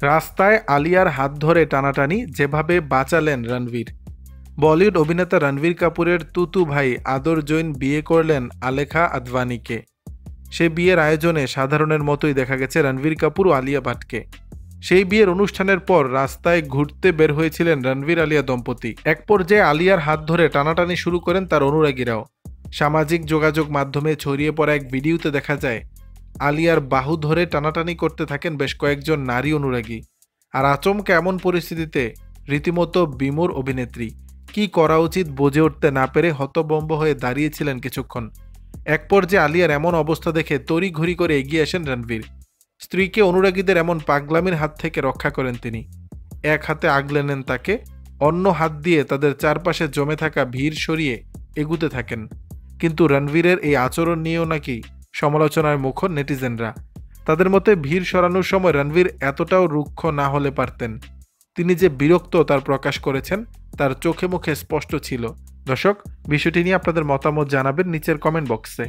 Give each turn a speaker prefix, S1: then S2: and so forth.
S1: রাস্তায় আলিয়ার হাত ধরে টানাটানি যেভাবে বাঁচালেন রণবীর। বলিউড অভিনেতা রণবীর কাপুরের তুতু ভাই আদর জৈন বিয়ে করলেন আলেখা আদভানিকে। সে বিয়ের আয়োজনে সাধারণের মতোই দেখা গেছে রণবীর কাপুর ও আলিয়া ভাটকে। সেই বিয়ের অনুষ্ঠানের পর রাস্তায় ঘুরতে বের হয়েছিলেন রণবীর আলিয়া দম্পতি। এক পর্যায়ে আলিয়ার হাত ধরে টানাটানি শুরু করেন তার অনুরাগীরাও। সামাজিক যোগাযোগ মাধ্যমে ছড়িয়ে পড়া এক ভিডিওতে দেখা যায় আলিয়ার বাহু ধরে টানাটানি করতে থাকেন বেশ কয়েকজন নারী অনুরাগী। আর আচমকা এমন পরিস্থিতিতে রীতিমতো বিমূঢ় অভিনেত্রী। কি করা উচিত বুঝে উঠতে না পেরে হতভম্ব হয়ে দাঁড়িয়েছিলেন কিছুক্ষণ। এক পর্যায়ে আলিয়ার এমন অবস্থা দেখে তড়িঘড়ি করে এগিয়ে আসেন রণবীর। স্ত্রীকে অনুরাগীদের এমন পাগলামির হাত থেকে রক্ষা করেন তিনি। এক হাতে আগলে নেন তাকে, অন্য হাত দিয়ে তাদের চারপাশে জমে থাকা ভিড় সরিয়ে এগুতে থাকেন। কিন্তু রণবীরের এই আচরণ নিয়েও নাকি সমালোচনার মুখর নেটিজেনরা। তাদের মতে ভিড় সরানোর সময় রণবীর এতটাও রুক্ষ না হলে পারতেন। তিনি যে বিরক্ত তার প্রকাশ করেছেন তার চোখে মুখে স্পষ্ট ছিল। দর্শক, বিষয়টি নিয়ে আপনাদের মতামত জানাবেন নিচের কমেন্ট বক্সে।